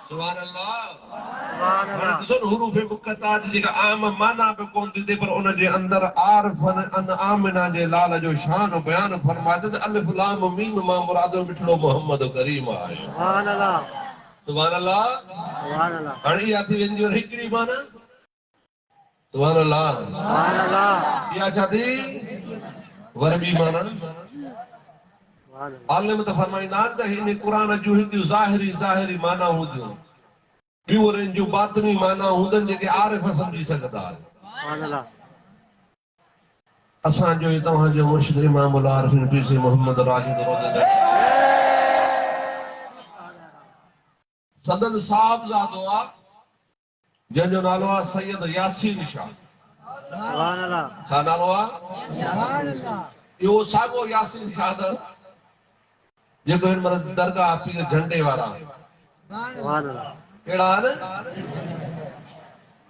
सुभान अल्लाह हाणे ॾिसो न हुरूफ मुक़ता जी जेका आम माना पे कोन थी पर उन जे अंदर आरफन अन आमिना जे लाल जो शान बयान फरमाते त अलिफ लाम मीम मां मुरादो मिठड़ो मोहम्मद करीम आहे सुभान अल्लाह सुभान अल्लाह सुभान अल्लाह। हाणे इहा थी वेंदी और हिकिड़ी माना सुभान अल्लाह इहा छा थी वरबी माना आलिम त फरमाईंदा आहिनि त हिन क़ुर जूं हिकिड़ियूं ज़ाहिरी माना हूंदियूं ॿियूं इन जूं बातिनी माना हूंदनि जेके आरिफ सम्झी सघंदा आहिनि। असांजो तव्हांजो मुर्शिद इमाम उल आरिफीन पीर सईद मोहम्मद राशिद रोज़े सदन साहिबज़ादो आहे जंहिंजो नालो आहे सैयद यासीन शाह। छा नालो आहे इहो साॻियो यासीन शाह जेको हिन महिल दरगाह पीर झंडे वारा कहिड़ा आहिनि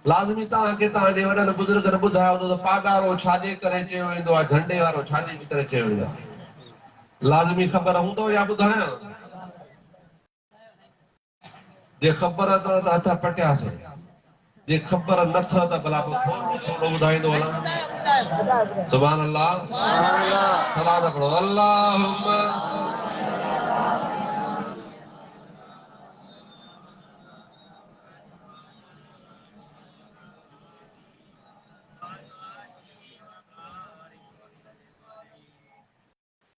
लाज़मी तव्हांखे तव्हांजे वॾनि बुज़ुर्गनि ॿुधायो हूंदो त पागारो छाजे करे चयो वेंदो आहे झंडे वारो छाजे करे चयो वेंदो आहे लाज़मी ख़बर हूंदो या ॿुधायां जे ख़बर अथव त हथ पटियासीं जे ख़बर न अथव त भला थोरो ॿुधाईंदो हलां सुभान अल्लाह सलात पढ़ो अल्लाहुम्मा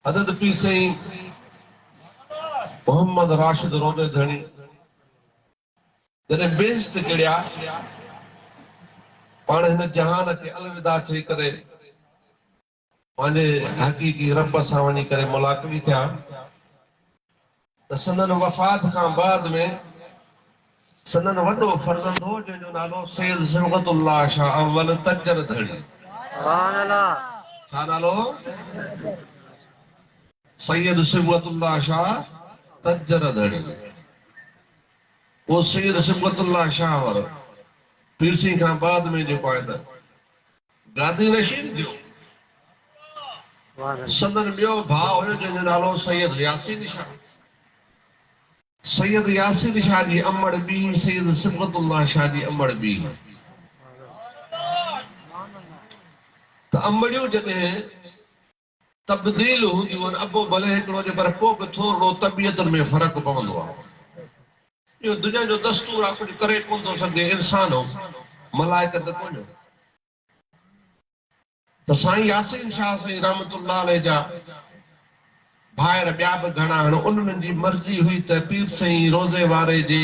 हज़रत पीर सईद मोहम्मद राशिद रोज़े धणी जॾहिं बेइज़्ज़त किड़िया पाण हिन जहान खे अलविदा चई करे पंहिंजे हक़ीक़ी रब सां वञी करे मुलाक़ात थिया त संदन वफ़ात खां बाद में संदन वॾो फर्ज़ंद हो जंहिंजो नालो सैयद सिबगतुल्लाह शाह अव्वल तजर धणी सुभान अल्लाह छा नालो सैयद सिबगतुल्लाह शाह तजर धणी वो सैयद सिबगतुल्लाह शाह वारो पीर सिंह खां बाद में जेको आहे त गादी नशीन थियो संदन ॿियो भाउ हुयो जंहिंजो नालो सैयद यासीन शाह सैयद यासीन शाह जी अमड़ बी सैयद सिबगतुल्लाह शाह जी अमड़ बी त अमड़ियूं जॾहिं तब्दील हूंदियूं आहिनि अबो भले हिकिड़ो जे पर पोइ बि थोरो तबियतुनि में फ़र्क़ु पवंदो आहे इहो दुनिया जो दस्तूर आहे कुझु करे कोन थो सघे इंसान हो मलाइकत कोन त साईं यासीन शाह साईं रहमतुल्लाह अलैह जा भाइर ॿिया बि घणा आहिनि उन्हनि जी मर्ज़ी हुई त पीर साईं रोज़े वारे जे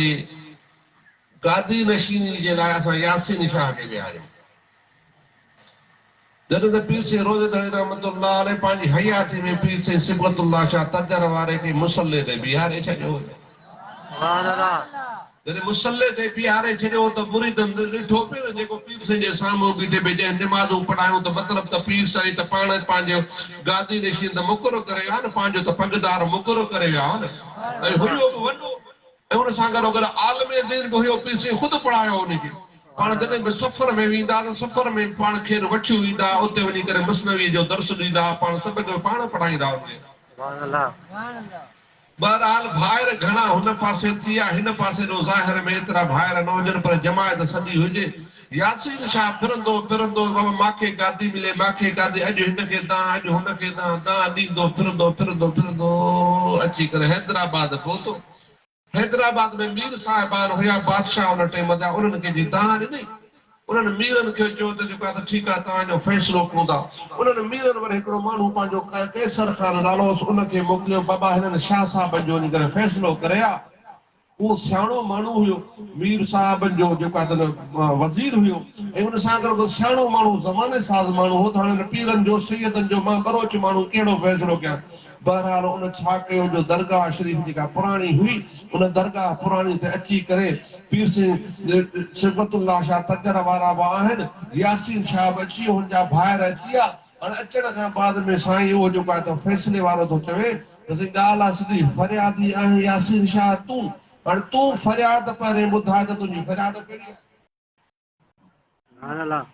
गादी नशीनी जे लाइ असां यासीन शाह खे विहारियूं जॾहिं त पीर साईं रोज़े धणी रहमतुल्लाह अलैह पंहिंजी हयाती में पीर साईं सिबगतुल्लाह शाह तजर वारे खे मुसल्ले ते बीहारे छॾियो जॾहिं मुसल्ले ते बीहारे छॾियो त बुरी ॾिठो पियो जेको पीर साईं जे साम्हूं बीठे भई जंहिं निमाज़ूं पढ़ायूं त मतिलबु त पीर साईं त पाण पंहिंजो गादी नशीन त मुक़ररु करे विया न पंहिंजो त पगदार मुक़ररु करे विया न ऐं हुयो बि वॾो ऐं हुन सां गॾो गॾु आलम दीन बि हुयो पीर साईं ख़ुदि पढ़ायो हुनखे पाण जॾहिं बि सफ़र में वेंदा त सफ़र में पाण खे वठी ईंदा उते वञी करे मसनवी जो दर्स ॾींदा पाण सभु पाण पढ़ाईंदा हुते बहरहाल भाइर घणा हुन पासे थी विया हिन पासे जो ज़ाहिर में एतिरा भाइर न हुजनि पर जमायत सॼी हुजे यासीन शाह फिरंदो फिरंदो बाबा मांखे गादी मिले मांखे गादी अॼु हिनखे दां अॼु हुनखे दां ॾींदो फिरंदो फिरंदो फिरंदो अची करे हैदराबाद पहुतो हैदराबाद में मीर साहिबान हुया बादशाह उन टाइम जा उन्हनि खे जी दां ॾिनी उन्हनि मीरनि खे चयो त जेको आहे त ठीकु आहे तव्हांजो फ़ैसिलो कंदा उन्हनि मीरनि वरी हिकिड़ो माण्हू पंहिंजो कैसर ख़ान नालो उनखे मोकिलियो बाबा हिननि शाह साहिबनि जो वञी करे फ़ैसिलो करे आ उहो सियाणो माण्हू हुयो मीर साहिबनि जो जेको आहे त वज़ीर हुयो ऐं हुन सां गॾु सियाणो माण्हू ज़माने साज़ माण्हू हो त हाणे पीरनि जो सैयदनि जो मां बरोच माण्हू कहिड़ो फ़ैसिलो कयां बहरहाल उन छा कयो जो दरगाह शरीफ़ जेका पुराणी हुई उन दरगाह पुराणी ते अची करे पीर सिबगतुल्लाह शाह तजर वारा बि आहिनि यासीन शाह बि अची हुन जा भाइर अची विया हाणे अचण खां बाद में साईं उहो जेको आहे त फ़ैसिले वारो थो चवे त ॻाल्हि आहे सिधी फरियादी आहे यासीन शाह तूं हाणे तूं फरियाद पहिरें ॿुधाए त तुंहिंजी फरियाद कहिड़ी आहे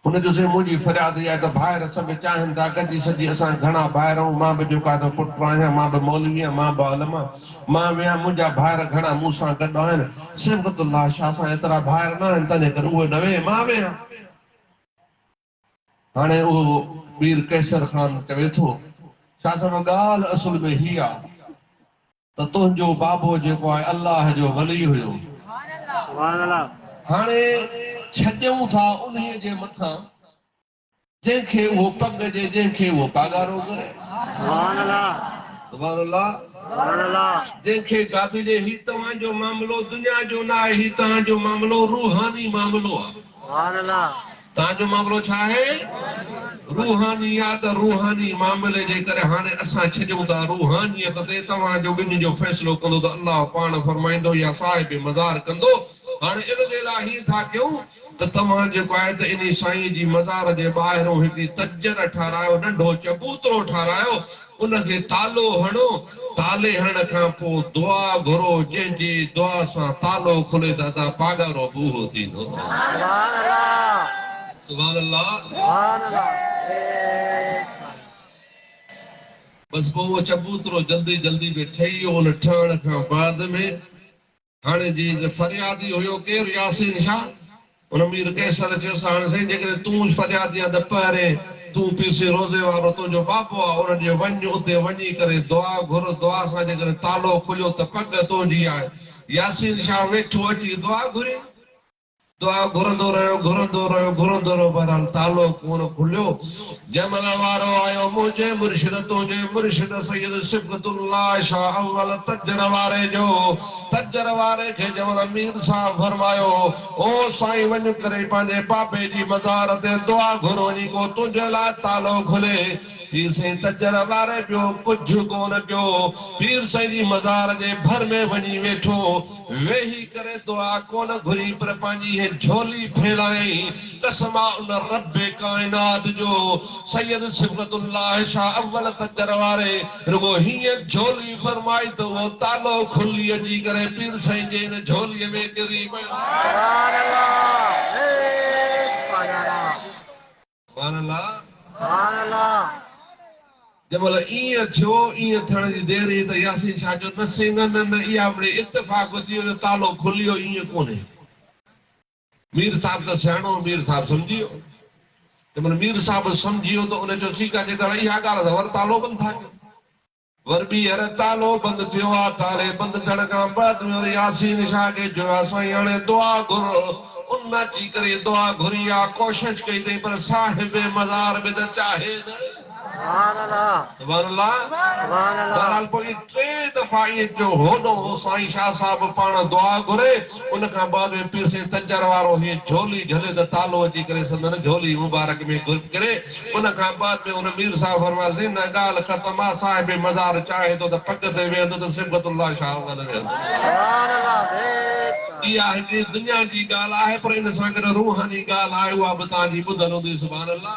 उनजो से मुंहिंजी फरियाद इहा आहे त ॿाहिरि सभु चाहिनि था गॾिजी सॼी असां घणा ॿाहिरि ऐं मां बि जेको आहे त पुटु आहियां, मां बि मौलवी आहियां, मां बि आलमा, मां विया मुंहिंजा ॿाहिरि घणा मूं सां गॾु आहिनि। सिबतुल्लाह शाह सां एतिरा ॿाहिरि न आहिनि, तंहिंजे करे उहे न वेहे, मां वेहा। हाणे उहो मीर कैसर ख़ान चवे थो शाह साहिब ॻाल्हि असुल में हीअ आहे त तुंहिंजो बाबो जेको आहे अल्लाह जो वली हुयो। हाणे छॾियूं था उन्हीअ जे मथां जंहिंखे उहो पग जे, जंहिंखे उहो पागारो करे। जंहिंखे गादी जे ही तव्हांजो मामिलो दुनिया जो न आहे, ही तव्हांजो मामिलो रूहानी मामिलो आहे। तव्हांजो मामिलो छा आहे? रूहानी आहे। त रूहानी मामले जे करे हाणे असां छॾियूं था रूहानियत ते, तव्हांजो ॿिन्ही जो फ़ैसिलो कंदो त अल्लाह पाण फरमाईंदो या साहिब मज़ार कंदो। हाणे इन जे लाइ हीअं था कयूं त तव्हां जेको आहे त इन साईं जी मज़ार जे ॿाहिरों हिकिड़ी तजर ठारायो, नंढो चबूतरो ठारायो, उनखे तालो हणो। ताले हणण खां पोइ दुआ घुरो, जंहिंजी दुआ सां तालो खुले त तव्हां पागारो बूहो थींदो। सुभान अल्लाह। बस पोइ उहो चबूतरो जल्दी जल्दी में ठही वियो। उन ठहण खां बाद में हाणे जी फरियादी हुयो केरु? यासीन शाह। उन मीर कैसर चयोसि हाणे साईं जेकॾहिं तूं फरियादी आहे त पहिरें तूं पीसी रोज़े वारो तुंहिंजो बाबो आहे, उन ॾे वञ, उते वञी करे दुआ घुर। दुआ सां जेकॾहिं तालो खुलियो त पग तुंहिंजी आहे। यासीन शाह वेठो अची दुआ घुरे। दुआ घुरंदो रहियो, घुरंदो रहियो, घुरंदो रहियो, बहरहाल तालो कोन खुलियो। जंहिंमहिल वारो आयो मुंहिंजे मुर्शिद, तुंहिंजे मुर्शिद सैयद सिबतुल्लाह शाह अव्वल तजर वारे जो, तजर वारे खे जंहिंमहिल मीर साहब फरमायो ओ साईं वञ करे पंहिंजे बाबे जी मज़ार ते दुआ घुर, वञी को तुंहिंजे लाइ तालो खुले। पीर साईं तजर वारे ॿियो कुझु कोन कयो, पीर साईं जी मज़ार जे भर में वञी वेठो। वेही करे दुआ कोन घुरी, पर पंहिंजी झोली फैलाई। कसम उन रब्बे कायनात जो सैयद सिबतुल्लाह शाह अव्वल तजर वारे रुगो हीअ झोली फरमाई त वो तालो खुली अची करे पीर साईं जे इन झोलीअ में किरी पियो। सुभान अल्लाह। सुभान अल्लाह। जंहिंमहिल ईअं थियो, ईअं थियण जी देरि त यासीन शाह जो न साईं, न इहा बि इत्तेफ़ाक़ थी वियो, तालो खुली वियो, ईअं कोन्हे। मीर साहब त सियाणो, मीर साहब सम्झी वियो। जंहिंमहिल मीर साहब सम्झी वियो त उन चयो ठीकु आहे, जेकॾहिं इहा ॻाल्हि त वर तालो बंदि था कयूं। वर ॿीहर तालो बंदि थियो आहे। ताले बंदि थियण खां बाद में यासीन शाह खे चयो आहे साईं हाणे दुआ घुर। उन अची करे दुआ घुरी आहे, कोशिशि कई अथई, पर साहिब मज़ार बि त चाहे न। बहरहाल पोइ टे दफ़ा ईअं थियो। होॾो साईं शाह साहिब पाण दुआ घुरे, उन खां बाद में पीर साईं तजर वारो हीअ झोली झले त तालो अची करे संदन झोली मुबारक में घुर करे। उन खां बाद में उन मीर साहब फरमायासीं न ॻाल्हि ख़तम आहे, साहिब मज़ार चाहे थो त पग ते वेहंदो त सिबतुल्लाह शाह वेहंदो। इहा हिकिड़ी दुनिया जी ॻाल्हि आहे, पर इन सां गॾु रूहानी ॻाल्हि आहे, उहा बि तव्हांजी ॿुधल हूंदी। सुभान अल्लाह।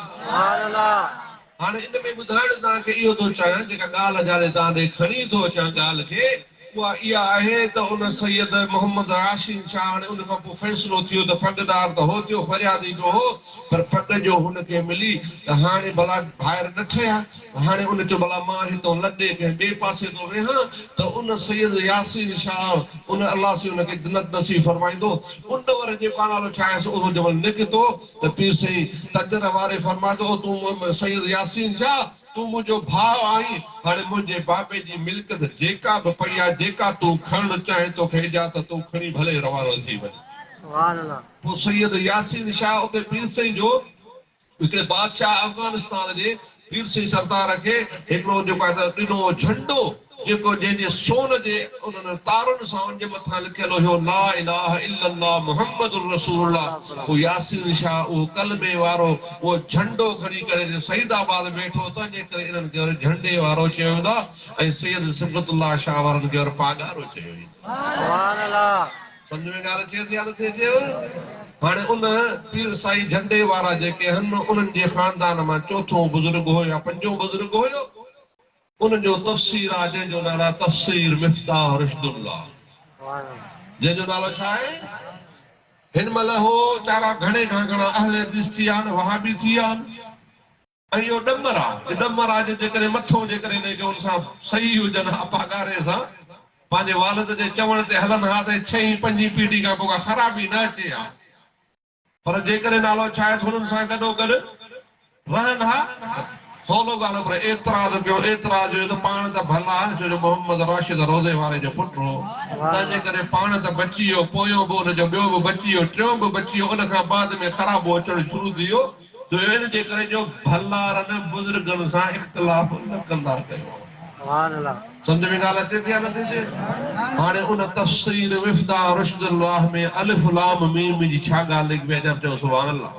हाणे इन में ॿुधाइण तव्हांखे इहो थो चाहियां, जेका ॻाल्हि जाने तव्हां ॾे खणी थो अचां ॻाल्हि खे, उहा इहा आहे त उन सैयद मोहम्मद यासीन शाह हाणे उन खां पोइ फ़ैसिलो थियो त पगदार त हो थियो, फरियादी बि हो, पर पग जो हुनखे मिली त हाणे भला ॿाहिरि न ठहिया। हाणे उन चयो भला मां हितां लॾे कंहिं ॿिए पासे थो वेहां, त उन सैयद यासीन शाह उन अलाह से उनखे जन्नत नसीब फरमाईंदो। उन वर जेको नालो छा आहे उहो जंहिंमहिल निकितो त पीर साईं तजर वारे फरमायो तूं सैयद यासीन शाह तूं मुंहिंजो भाउ आहीं, हाणे मुंहिंजे बाबे जी मिल्कियत जेका बि पई आहे, जेका तूं खणणु चाहीं तोखे इजाज़त तूं खणी भले रवानो थी वञे। सुभान अल्लाह। पोइ सैयद यासीन शाह उते पीर साईं जो हिकिड़े बादशाह अफगानिस्तान जे पीर साईं सरदार खे हिकिड़ो जेको आहे त ॾिनो झंडो, जेको जंहिंजे सोन जे उन्हनि तारुनि सां उनजे मथां लिखियल हुयो ला इलाहा इल्लल्लाह मुहम्मदुर रसूलुल्लाह। पोइ यासीन शाह उहो कलबे वारो उहो झंडो खणी करे सईदाबाद वेठो, तंहिंजे करे इन्हनि खे झंडे वारो चयो वेंदो आहे ऐं सैयद सिबतुल्लाह शाह वारनि खे पागारो चयो वेंदो आहे। सुभान अल्लाह। सम्झ में ॻाल्हि अचे थी या नथी अचेव? हाणे उन पीर साईं झंडे वारा जेके आहिनि, उन्हनि जे ख़ानदान मां चोथों बुज़ुर्ग हो या पंजो बुज़ुर्ग हुयो, उनजो तफ़सीर आहे जंहिंजो नालो तफ़सीर मिफ्ताह रुशदुल्लाह। जंहिंजो नालो छा आहे? हिन महिल हो चारा घणे खां घणा अहले हदीस थी विया आहिनि, वहाबी थी विया आहिनि। ऐं इहो ॾमर आहे, ॾमर आहे जो जेकॾहिं मथो जेकॾहिं हिनखे उन सां सही हुजनि अपागारे सां पंहिंजे वालिद जे चवण ते हलनि हा त 6हीं 5हीं पीढ़ी खां पोइ का ख़राबी न अचे हा। पर जेकॾहिं नालो छा आहे हुननि सां गॾोगॾु रहनि हा, सवलो ॻाल्हि पर एतिराज़ पियो एतिराज़ हुयो त पाण त भला छो जो मोहम्मद राशिद रोज़े वारे जो पुटु हो, तंहिंजे करे पाण त बची वियो, पोयों बि हुनजो ॿियो बि बची वियो, टियों बि बची वियो, उन खां बाद में ख़राबो अचणु शुरू थी वियो। तो इन जे करे जो भलारनि बुज़ुर्गनि सां इख़्तिलाफ़ न कंदा कयो। सम्झ में ॻाल्हि अचे थी या नथी अचे? हाणे उन तफ़सीर मिफ़्ता रुश्दुल्लाह में अलिफ लाम मीम जी छा ॻाल्हि लिखी वई, चओ सुभान अल्लाह।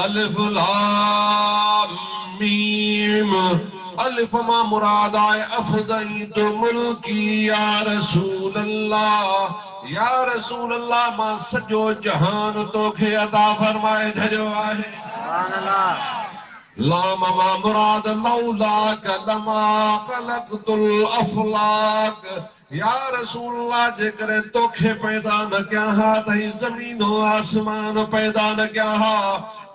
अलिफ लाम मीम, अलिफ मां मुराद आहे अफ़ज़ई तो मुल्की या रसूल अल्लाह, या रसूल अल्लाह मां सॼो जहान तोखे अता फरमाए छॾियो आहे। लाम मां मुराद मौलाक लमा ख़लक़तुल अफ़लाक, या रसूल अल्लाह जेकॾहिं तोखे पैदा न कया हा त ही ज़मीन आसमान पैदा न कया हा।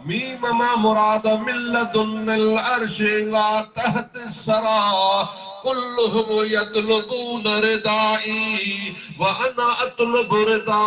मीम मां मुराद मिल्लतुल अर्श ला तहत सरा, कुल्लुहुम यतलबून रिदाई व अना अतलबु रिदा।